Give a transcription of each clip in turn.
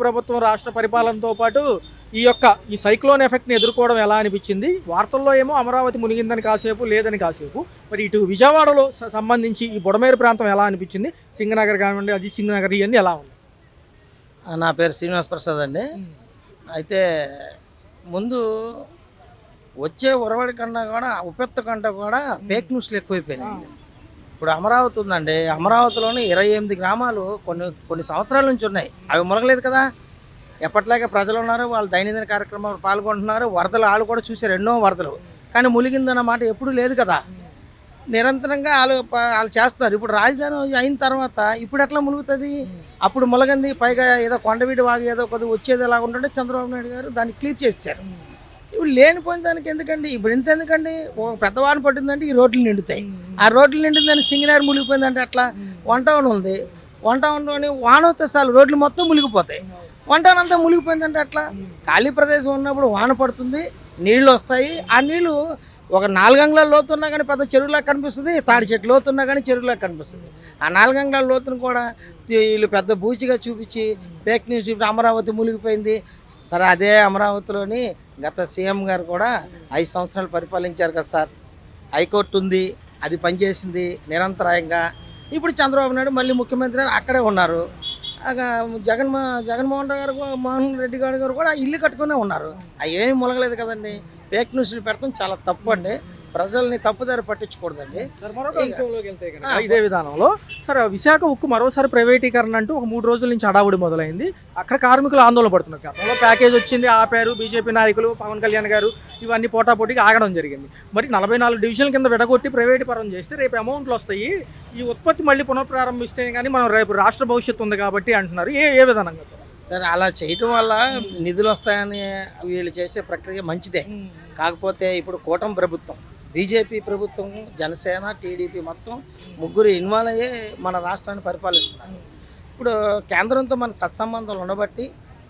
ప్రభుత్వం రాష్ట్ర పరిపాలనతో పాటు ఈ సైక్లోన్ ఎఫెక్ట్ని ఎదుర్కోవడం ఎలా అనిపించింది? వార్తల్లో ఏమో అమరావతి మునిగిందని కాసేపు, లేదని కాసేపు. మరి ఇటు విజయవాడలో సంబంధించి ఈ బుడమేరు ప్రాంతం ఎలా అనిపించింది? సింగనగర్ కానివ్వండి, అజిత్ సింగ్ నగర్, ఇవన్నీ ఎలా ఉంది? నా పేరు శ్రీనివాస్ ప్రసాద్ అండి. అయితే ముందు వచ్చే ఉరవడి కన్నా కూడా ఉపెత్త కంటే కూడా ఫేక్ న్యూస్లు ఎక్కువైపోయినాయి. ఇప్పుడు అమరావతి ఉందండి, అమరావతిలోని 28 గ్రామాలు కొన్ని సంవత్సరాల నుంచి ఉన్నాయి. అవి మునగలేదు కదా. ఎప్పట్లాగే ప్రజలు ఉన్నారు, వాళ్ళు దైనందిన కార్యక్రమాలు పాల్గొంటున్నారు. వరదలు వాళ్ళు కూడా చూసారు, ఎన్నో వరదలు. కానీ ములిగిందన్న మాట ఎప్పుడూ లేదు కదా. నిరంతరంగా వాళ్ళు చేస్తున్నారు. ఇప్పుడు రాజధాని అయిన తర్వాత ఇప్పుడు ఎట్లా ములుగుతుంది? అప్పుడు ములగంది, పైగా ఏదో కొండవీడి వాగి ఏదో కొద్దిగా వచ్చేది ఎలా ఉంటుంటే చంద్రబాబు నాయుడు గారు దాన్ని క్లియర్ చేశారు. ఇప్పుడు లేనిపోయిన దానికి ఎందుకండి? ఇప్పుడు ఇంత ఎందుకండి? ఒక పెద్దవాన పట్టిందంటే ఈ రోడ్లు నిండుతాయి. ఆ రోడ్లు నిండిందని సింగనగర్ మునిగిపోయిందంటే అట్లా. వన్ టౌన్ ఉంది, వన్ టౌన్లోని వాన వస్తే చాలు రోడ్లు మొత్తం మునిగిపోతాయి. వన్ టౌన్ అంతా మునిగిపోయిందంటే అట్లా. ఖాళీ ప్రదేశం ఉన్నప్పుడు వాన పడుతుంది, నీళ్ళు వస్తాయి. ఆ నీళ్ళు ఒక 4 అంగుళాల లోతున్నా కానీ పెద్ద చెరువులా కనిపిస్తుంది, తాడి చెట్టు లోతున్నా కానీ చెరువులా కనిపిస్తుంది. ఆ 4 అంగుళాల లోతును కూడా వీళ్ళు పెద్ద బూచిగా చూపించి ఫేక్ న్యూస్ ఇప్పుడు అమరావతి మునిగిపోయింది. సరే, అదే అమరావతిలోని గత సీఎం గారు కూడా 5 సంవత్సరాలు పరిపాలించారు కదా సార్. హైకోర్టు ఉంది, అది పనిచేసింది నిరంతరాయంగా. ఇప్పుడు చంద్రబాబు నాయుడు మళ్ళీ ముఖ్యమంత్రి అక్కడే ఉన్నారు. జగన్మోహన్ రెడ్డి గారు కూడా ఇల్లు కట్టుకునే ఉన్నారు. అవి ఏమీ మునగలేదు కదండి. ఫేక్ న్యూస్లు పెడతాం చాలా తప్పు అండి. ప్రజల్ని తప్పుదారి పట్టించకూడదండి. ఇదే విధానంలో సరే, విశాఖ ఉక్కు మరోసారి ప్రైవేటీకరణ అంటూ ఒక 3 రోజుల నుంచి హడావుడి మొదలైంది. అక్కడ కార్మికులు ఆందోళన పడుతున్నారు. గతంలో ప్యాకేజ్ వచ్చింది, ఆపారు. బీజేపీ నాయకులు, పవన్ కళ్యాణ్ గారు ఇవన్నీ పోటాపోటీగా ఆగడం జరిగింది. మరి 44 డివిజన్ల కింద విడగొట్టి ప్రైవేట్ పరం చేస్తే రేపు అమౌంట్లు వస్తాయి. ఈ ఉత్పత్తి మళ్ళీ పునఃప్రారంభిస్తే కానీ మనం రేపు రాష్ట్ర భవిష్యత్తు ఉంది కాబట్టి అంటున్నారు. ఏ విధానంగా? సరే, అలా చేయటం వల్ల నిధులు వస్తాయని వీళ్ళు చేసే ప్రక్రియ మంచిదే. కాకపోతే ఇప్పుడు కూటమి ప్రభుత్వం, బీజేపీ ప్రభుత్వం, జనసేన, టీడీపీ మొత్తం ముగ్గురు ఇన్వాల్వ్ అయ్యే మన రాష్ట్రాన్ని పరిపాలిస్తున్నారు. ఇప్పుడు కేంద్రంతో మన సత్సంబంధాలు ఉండబట్టి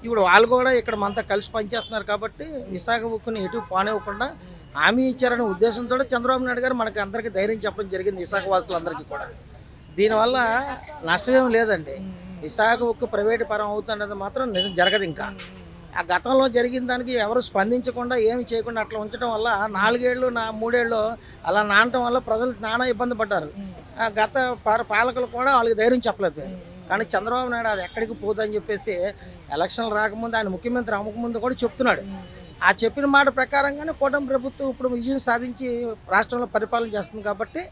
ఇప్పుడు వాళ్ళు కూడా ఇక్కడ మనతో కలిసి పనిచేస్తున్నారు. కాబట్టి విశాఖ ఉక్కుని ఎటు పోనివ్వకుండా హామీ ఇచ్చారనే ఉద్దేశంతో చంద్రబాబు నాయుడు గారు మనకి అందరికీ ధైర్యం చెప్పడం జరిగింది, విశాఖ వాసులందరికీ కూడా. దీనివల్ల నష్టమేం లేదండి. విశాఖ ఉక్కు ప్రైవేటు పరం అవుతున్నది మాత్రం నిజం జరగదు. ఇంకా ఆ గతంలో జరిగిన దానికి ఎవరు స్పందించకుండా ఏమి చేయకుండా అట్లా ఉంచడం వల్ల 4 ఏళ్ళు 3 ఏళ్ళు అలా నానటం వల్ల ప్రజలు నానా ఇబ్బంది పడ్డారు. గత పాలకులు కూడా వాళ్ళకి ధైర్యం చెప్పలేకపోయారు. కానీ చంద్రబాబు నాయుడు అది ఎక్కడికి పోదని చెప్పేసి ఎలక్షన్లు రాకముందు, ఆయన ముఖ్యమంత్రి అవ్వకముందు కూడా చెప్తున్నాడు. ఆ చెప్పిన మాట ప్రకారంగానే కూటమి ప్రభుత్వం ఇప్పుడు విజయం సాధించి రాష్ట్రంలో పరిపాలన చేస్తుంది. కాబట్టి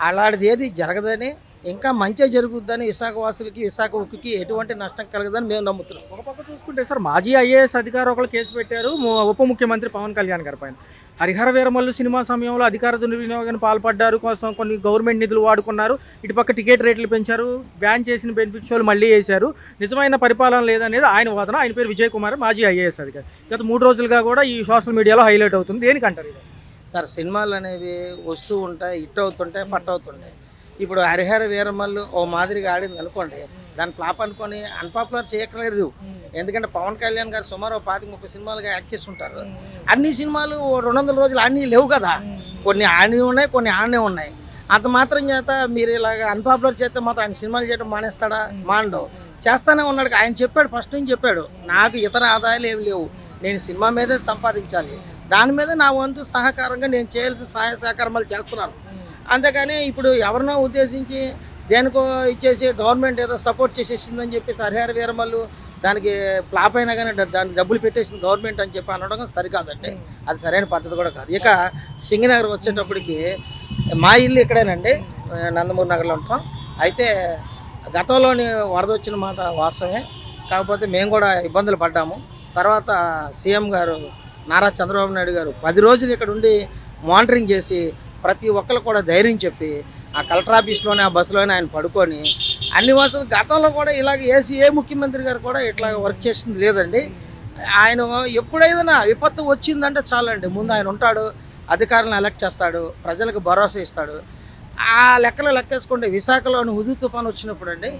అలాంటిది ఏది జరగదని, ఇంకా మంచి జరుగుద్దని, విశాఖ వాసులకి, విశాఖ ఉక్కుకి ఎటువంటి నష్టం కలగదని మేము నమ్ముతున్నాం. ఒక పక్క చూసుకుంటే సార్, మాజీ ఐఏఎస్ అధికారి ఒకరు కేసు పెట్టారు ఉప ముఖ్యమంత్రి పవన్ కళ్యాణ్ గారి పైన. హరిహర వీరమల్లు సినిమా సమయంలో అధికార దుర్వినియోగాన్ని పాల్పడ్డారు, కోసం కొన్ని గవర్నమెంట్ నిధులు వాడుకున్నారు, ఇటుపక్క టికెట్ రేట్లు పెంచారు, బ్యాన్ చేసిన బెనిఫిట్ షోలు మళ్ళీ వేశారు, నిజమైన పరిపాలన లేదనేది ఆయన వాదన. ఆయన పేరు విజయ్ కుమార్, మాజీ ఐఏఎస్ అధికారి. గత 3 రోజులుగా కూడా ఈ సోషల్ మీడియాలో హైలైట్ అవుతుంది. దేనికంటారు ఇది? సార్, సినిమాలు అనేవి వస్తూ ఉంటాయి, హిట్ అవుతుంటాయి, ఫట్ అవుతుంటాయి. ఇప్పుడు హరిహర వీరమల్లు ఓ మాదిరిగా ఆడింది అనుకోండి, దాన్ని ఫ్లాప్ అనుకొని అన్పాపులర్ చేయక్కర్లేదు. ఎందుకంటే పవన్ కళ్యాణ్ గారు సుమారు 25-30 సినిమాలుగా యాక్ట్ చేస్తుంటారు. అన్ని సినిమాలు 200 రోజులు అన్నీ లేవు కదా. కొన్ని ఆడి ఉన్నాయి, కొన్ని ఆడనే ఉన్నాయి. అంత మాత్రం చేత మీరు ఇలాగ అన్పాపులర్ చేస్తే మాత్రం ఆయన సినిమాలు చేయడం మానేస్తాడా? మాండో చేస్తానే ఉన్నాడు. ఆయన చెప్పాడు, ఫస్ట్ నుంచి చెప్పాడు, నాకు ఇతర ఆదాయాలు ఏమి లేవు, నేను సినిమా మీదే సంపాదించాలి, దాని మీద నా వంతు సహకారంగా నేను చేయాల్సిన సహాయ సహకారాలు చేస్తున్నాను. అంతేకాని ఇప్పుడు ఎవరినో ఉద్దేశించి దేనికో ఇచ్చేసి గవర్నమెంట్ ఏదో సపోర్ట్ చేసేసిందని చెప్పి హరిహర వీరమల్లు దానికి ఫ్లాప్ అయినా కానీ దానికి డబ్బులు పెట్టేసింది గవర్నమెంట్ అని చెప్పి అనడం సరికాదండి. అది సరైన పద్ధతి కూడా కాదు. ఇక సింగనగర్ వచ్చేటప్పటికి మా ఇల్లు ఇక్కడేనండి, నందమూరి నగర్లో ఉంటాం. అయితే గతంలోని వరద వచ్చిన మాట వాస్తవమే. కాకపోతే మేము కూడా ఇబ్బందులు పడ్డాము. తర్వాత సీఎం గారు నారా చంద్రబాబు నాయుడు గారు 10 రోజులు ఇక్కడ ఉండి మానిటరింగ్ చేసి ప్రతి ఒక్కరు కూడా ధైర్యం చెప్పి ఆ కలెక్టర్ ఆఫీస్లోనే, ఆ బస్సులోనే ఆయన పడుకొని అన్ని వసతులు, గతంలో కూడా ఇలాగ ఏ ముఖ్యమంత్రి గారు కూడా ఇట్లా వర్క్ చేసింది లేదండి. ఆయన ఎప్పుడైనా విపత్తు వచ్చిందంటే చాలండి, ముందు ఆయన ఉంటాడు, అధికారులను ఎలక్ట్ చేస్తాడు, ప్రజలకు భరోసా ఇస్తాడు. ఆ లెక్కేసుకుంటే విశాఖలోని హుదూ తుఫాను వచ్చినప్పుడు అండి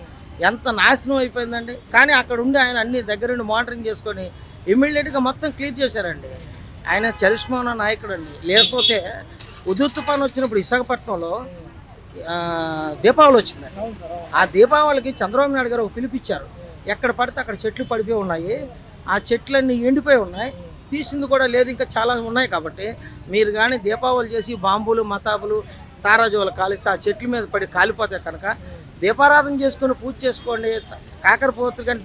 ఎంత నాశనం అయిపోయిందండి. కానీ అక్కడ ఉండి ఆయన అన్ని దగ్గరుండి మానిటరింగ్ చేసుకొని ఇమ్మీడియట్గా మొత్తం క్లియర్ చేశారండి. ఆయన చరిష్మా ఉన్న నాయకుడు అండి. లేకపోతే హుదూ తుఫాను వచ్చినప్పుడు విశాఖపట్నంలో దీపావళి వచ్చిందండి. ఆ దీపావళికి చంద్రబాబు నాయుడు గారు పిలిపించారు. ఎక్కడ పడితే అక్కడ చెట్లు పడిపోయి ఉన్నాయి. ఆ చెట్లన్నీ ఎండిపోయి ఉన్నాయి. తీసింది కూడా లేదు, ఇంకా చాలా ఉన్నాయి. కాబట్టి మీరు కానీ దీపావళి చేసి బాంబులు మతాబులు తారాజువలు కాలిస్తే ఆ చెట్ల మీద పడి కాలిపోతాయి కనుక దీపారాధన చేసుకుని పూజ చేసుకోండి. కాకరపోతులు కానీ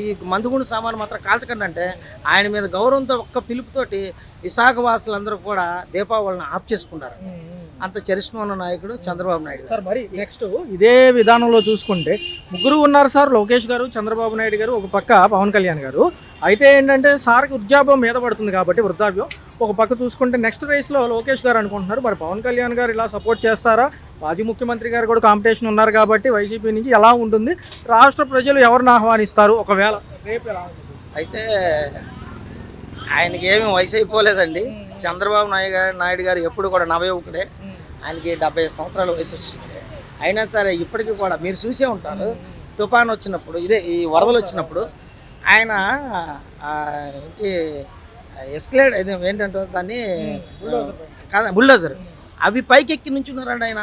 ఈ మందుగుండు సామాను మాత్రం కాల్చకండి అంటే ఆయన మీద గౌరవంతో ఒక్క పిలుపుతోటి విశాఖ వాసులందరూ కూడా దీపావళిని ఆఫ్ చేసుకున్నారు. అంత చరిష్మా ఉన్న నాయకుడు చంద్రబాబు నాయుడు సార్. మరి నెక్స్ట్ ఇదే విధానంలో చూసుకుంటే ముగ్గురు ఉన్నారు సార్, లోకేష్ గారు, చంద్రబాబు నాయుడు గారు, ఒక పక్క పవన్ కళ్యాణ్ గారు. అయితే ఏంటంటే సార్కి వృద్ధాప్యం మీద పడుతుంది కాబట్టి వృద్ధాప్యం ఒక పక్క చూసుకుంటే నెక్స్ట్ రేస్లో లోకేష్ గారు అనుకుంటున్నారు. మరి పవన్ కళ్యాణ్ గారు ఇలా సపోర్ట్ చేస్తారా? మాజీ ముఖ్యమంత్రి గారు కూడా కాంపిటీషన్ ఉన్నారు కాబట్టి వైసీపీ నుంచి ఎలా ఉంటుంది? రాష్ట్ర ప్రజలు ఎవరిని ఆహ్వానిస్తారు ఒకవేళ రేపు ఎలా ఉంటుంది? అయితే ఆయనకి ఏమీ వయసు అయిపోలేదండి. చంద్రబాబు నాయుడు గారు ఎప్పుడు కూడా నవయువకుడే. ఆయనకి 75 సంవత్సరాల వయసు వచ్చింది. అయినా సరే ఇప్పటికీ కూడా మీరు చూసే ఉంటారు, తుఫాన్ వచ్చినప్పుడు ఈ వరదలు వచ్చినప్పుడు ఆయన ఎస్కలేట్ ఏంటంటే దాన్ని బుల్డోజర్ అవి పైకెక్కి నుంచున్నారండి. ఆయన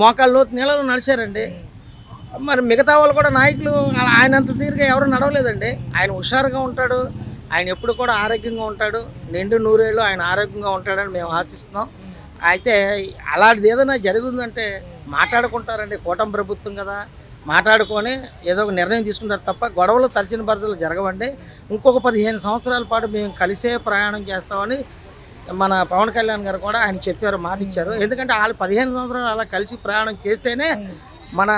మోకాళ్ళు నీళ్ళలో నడిచారండి. మరి మిగతా వాళ్ళు కూడా నాయకులు ఆయన అంత తీరుగా ఎవరు నడవలేదండి. ఆయన హుషారుగా ఉంటాడు. ఆయన ఎప్పుడు కూడా ఆరోగ్యంగా ఉంటాడు. నిండు నూరేళ్ళు ఆయన ఆరోగ్యంగా ఉంటాడని మేము ఆశిస్తున్నాం. అయితే అలాంటిది ఏదైనా జరుగుతుందంటే మాట్లాడుకుంటారండి. కూటమి ప్రభుత్వం కదా, మాట్లాడుకొని ఏదో ఒక నిర్ణయం తీసుకుంటారు తప్ప గొడవలు తలచిన పరిస్థితులు జరగవండి. ఇంకొక 15 సంవత్సరాల పాటు మేము కలిసే ప్రయాణం చేస్తామని మన పవన్ కళ్యాణ్ గారు కూడా ఆయన చెప్పారు, మాట ఇచ్చారు. ఎందుకంటే వాళ్ళు 15 సంవత్సరాలు అలా కలిసి ప్రయాణం చేస్తేనే మన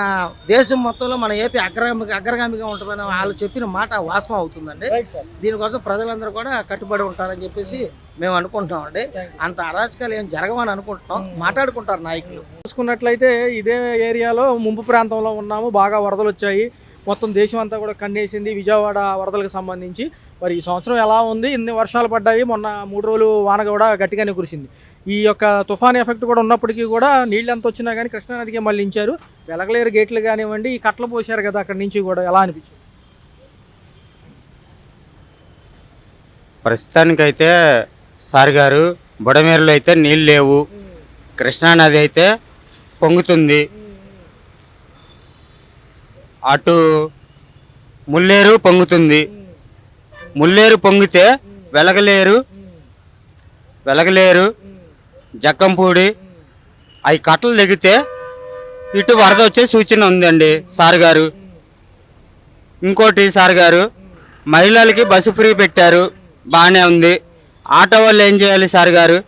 దేశం మొత్తంలో మన ఏపీ అగ్రగామిగా ఉంటుందని వాళ్ళు చెప్పిన మాట వాస్తవం అవుతుందండి. దీనికోసం ప్రజలందరూ కూడా కట్టుబడి ఉంటారని చెప్పేసి మేము అనుకుంటున్నామండి. అంత అరాచకాలు ఏం జరగవని అనుకుంటున్నాం. మాట్లాడుకుంటారు నాయకులు. చూసుకున్నట్లయితే ఇదే ఏరియాలో ముంపు ప్రాంతంలో ఉన్నాము, బాగా వరదలు వచ్చాయి, మొత్తం దేశం అంతా కూడా కన్నేసింది విజయవాడ వరదలకు సంబంధించి. మరి ఈ సంవత్సరం ఎలా ఉంది? ఇన్ని వర్షాలు పడ్డాయి, మొన్న 3 రోజులు వాన కూడా గట్టిగానే కురిసింది. ఈ యొక్క తుఫాన్ ఎఫెక్ట్ కూడా ఉన్నప్పటికీ కూడా నీళ్ళు ఎంత వచ్చినా కానీ కృష్ణానదికే మళ్ళించారు. వెలగలేరు గేట్లు కానివ్వండి, ఈ కట్టలు పోసారు కదా అక్కడి నుంచి కూడా, ఎలా అనిపించింది? ప్రస్తుతానికైతే సార్ గారు బుడమేరులో అయితే నీళ్ళు లేవు, కృష్ణానది అయితే పొంగుతుంది, అటు ముల్లేరు పొంగుతుంది. ముల్లేరు పొంగితే వెలగలేరు జక్కంపూడి అవి కట్టలు దిగితే ఇటు వరద వచ్చే సూచన ఉందండి సార్ గారు. ఇంకోటి సార్ గారు మహిళలకి బస్సు ఫ్రీ పెట్టారు, బాగానే ఉంది. ఆటో వాళ్ళు ఏం చేయాలి సార్ గారు?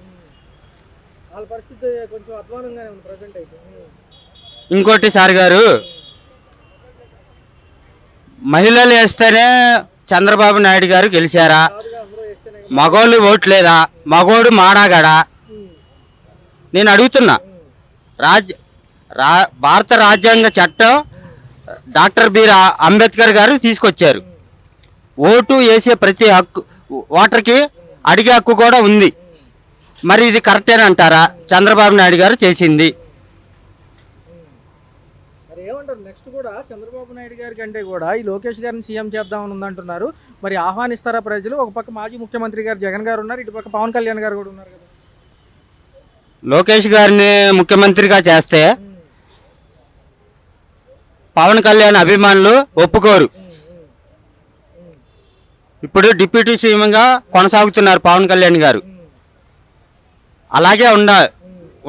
వాళ్ళ పరిస్థితి కొంచెం అధ్వానంగానే ఉంది ప్రెజెంట్ అయితే. ఇంకోటి సార్ గారు మహిళలు వేస్తేనే చంద్రబాబు నాయుడు గారు గెలిచారా? మగోళ్ళు ఓట్లేదా? మగోడు మాడాగాడా? నేను అడుగుతున్నా. భారత రాజ్యాంగ చట్టం డాక్టర్ బిఆర్ అంబేద్కర్ గారు తీసుకొచ్చారు. ఓటు వేసే ప్రతి ఓటర్కి అడిగే హక్కు కూడా ఉంది. మరి ఇది కరెక్టేనంటారా చంద్రబాబు నాయుడు గారు చేసింది? ఏమంటారు? నెక్స్ట్ కూడా చంద్రబాబు నాయుడు గారి కంటే కూడా ఈ లోకేష్ గారిని సీఎం చేద్దామని ఉందంటున్నారు. మరి ఆహ్వానిస్తారా ప్రజలు? ఒక పక్క మాజీ ముఖ్యమంత్రి గారు జగన్ గారు ఉన్నారు, ఇటు పక్క పవన్ కళ్యాణ్ గారు కూడా ఉన్నారు కదా. లోకేష్ గారిని ముఖ్యమంత్రిగా చేస్తే పవన్ కళ్యాణ్ అభిమానులు ఒప్పుకోరు. ఇప్పుడు డిప్యూటీ సీఎంగా కొనసాగుతున్నారు పవన్ కళ్యాణ్ గారు. అలాగే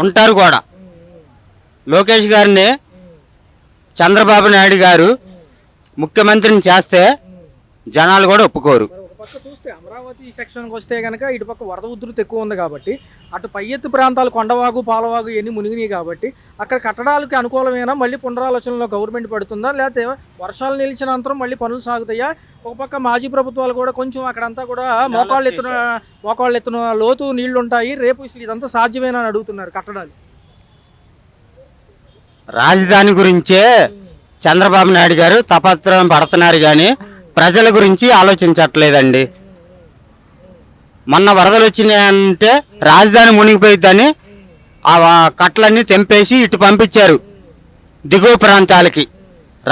ఉంటారు కూడా. లోకేష్ గారిని చంద్రబాబు నాయుడు గారు ముఖ్యమంత్రిని చేస్తే జనాలు కూడా ఒప్పుకోరు. ఒక పక్క చూస్తే అమరావతి సెక్షన్కి వస్తే కనుక ఇటు పక్క వరద ఉధృతి ఎక్కువ ఉంది కాబట్టి, అటు పై ఎత్తు ప్రాంతాలు కొండవాగు పాలవాగు ఇవన్నీ మునిగినాయి కాబట్టి అక్కడ కట్టడాలకి అనుకూలమైన మళ్ళీ పునరాలోచనలో గవర్నమెంట్ పడుతుందా, లేకపోతే వర్షాలు నిలిచిన అనంతరం మళ్ళీ పనులు సాగుతాయా? ఒక పక్క మాజీ ప్రభుత్వాలు కూడా కొంచెం అక్కడంతా కూడా మోకాళ్ళు ఎత్తున లోతు నీళ్లు ఉంటాయి, రేపు ఇదంతా సాధ్యమేనా అని అడుగుతున్నారు కట్టడాలు. రాజధాని గురించే చంద్రబాబు నాయుడు గారు తపత్రం పడుతున్నారు కానీ ప్రజల గురించి ఆలోచించట్లేదండి. మొన్న వరదలు వచ్చినాయంటే రాజధాని మునిగిపోయిద్దని ఆ కట్టలన్నీ తెంపేసి ఇటు పంపించారు దిగువ ప్రాంతాలకి,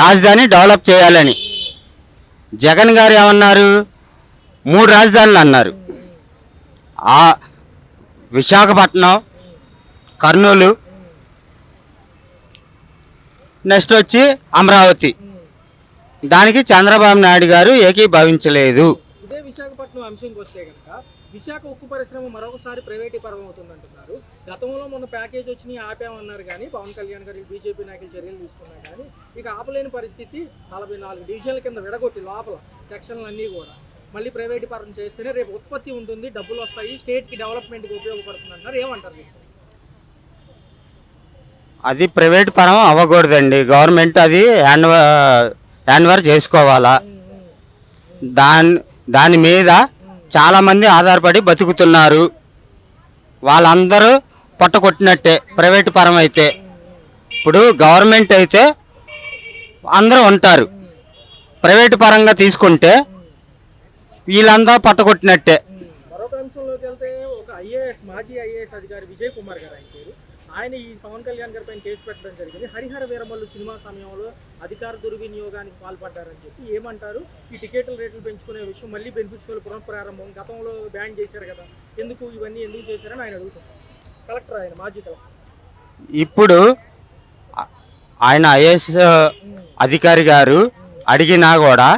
రాజధాని డెవలప్ చేయాలని. జగన్ గారు ఏమన్నారు? 3 రాజధానులు అన్నారు. విశాఖపట్నం, కర్నూలు, నెక్స్ట్ వచ్చి అమరావతి. దానికి చంద్రబాబు నాయుడు గారు ఏకీభవించలేదు. ఇదే విశాఖపట్నం అంశంకి వస్తే కనుక విశాఖ ఉక్కు పరిశ్రమ మరొకసారి ప్రైవేటీకరణ అవుతుందంటున్నారు. గతంలో మొన్న ప్యాకేజ్ వచ్చి ఆపామన్నారు కానీ పవన్ కళ్యాణ్ గారు బీజేపీ నాయకులు చర్యలు తీసుకున్నారు కానీ ఇక ఆపలేని పరిస్థితి. 44 డివిజన్ల కింద విడగొట్టి లోపల సెక్షన్లు అన్నీ కూడా మళ్ళీ ప్రైవేటీకరణ చేస్తేనే రేపు ఉత్పత్తి ఉంటుంది, డబ్బులు వస్తాయి, స్టేట్కి డెవలప్మెంట్కి ఉపయోగపడుతుంది అంటారు. ఏమంటారు? అది ప్రైవేట్ పరం అవ్వకూడదండి. గవర్నమెంట్ అది హ్యాండ్ చేసుకోవాలా. దాని మీద చాలామంది ఆధారపడి బతుకుతున్నారు. వాళ్ళందరూ పొట్టకొట్టినట్టే ప్రైవేట్ పరం అయితే. ఇప్పుడు గవర్నమెంట్ అయితే అందరూ ఉంటారు, ప్రైవేట్ పరంగా తీసుకుంటే వీళ్ళందరూ పట్టకొట్టినట్టే. మరొక అంశంలోకి వెళ్తే ఒక మాజీ ఐఏఎస్ అధికారి విజయ్ కుమార్ గారు ఆయన పేరు, ఆయన ఈ పవన్ కళ్యాణ్ గారి పైన కేసు పెట్టడం జరిగింది. హరిహర వీరమల్లు సినిమా సమయంలో అధికార దుర్వినియోగానికి పాల్పడ్డారని చెప్పి. ఏమంటారు? ఈ టికెట్ల రేట్లు పెంచుకునే విషయం మళ్ళీ బెనిఫిట్ షోలు పునఃప్రారంభం, గతంలో బ్యాన్ చేశారు కదా, ఇవన్నీ ఎందుకు చేశారని ఆయన అడుగుతున్నారు. కలెక్టర్, ఆయన మాజీ కలెక్టర్. ఇప్పుడు ఆయన ఐఏఎస్ అధికారి గారు అడిగినా కూడా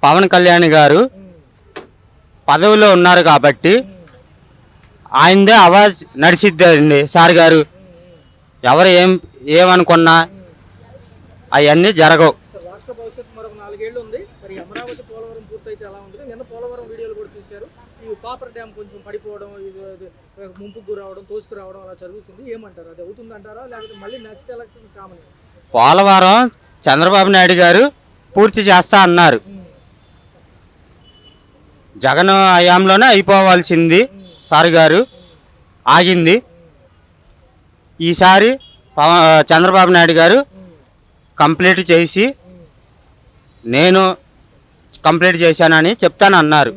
పవన్ కళ్యాణ్ గారు పదవిలో ఉన్నారు కాబట్టి ఆయనదే అవాజ్ నడిచిద్దండి. సార్ గారు ఎవరు ఏమనుకున్నా అవన్నీ జరగవు. రాష్ట్ర భవిష్యత్తు మరొక 4 ఏళ్ళు ఉంది. మరి అమరావతి పోలవరం పూర్తయితే ఎలా ఉంది? నిన్న పోలవరం వీడియోలు కూడా చూశారు. ఈ కాపర్ డ్యామ్ కొంచెం పడిపోవడం, ముంపుకు గురవడం, తోసుకురావడం అలా జరుగుతుంది. ఏమంటారు? అది అవుతుందంటారా లేకపోతే మళ్ళీ next election common? Polavaram Chandrababu Naidu గారు పూర్తి చేస్తా అన్నారు. జగన్ హయాంలోనే అయిపోవాల్సింది. సార్ గారు ఆగింది. ఈసారి చంద్రబాబు నాయుడు గారు కంప్లీట్ చేసి నేను కంప్లీట్ చేశానని చెప్తానన్నారు.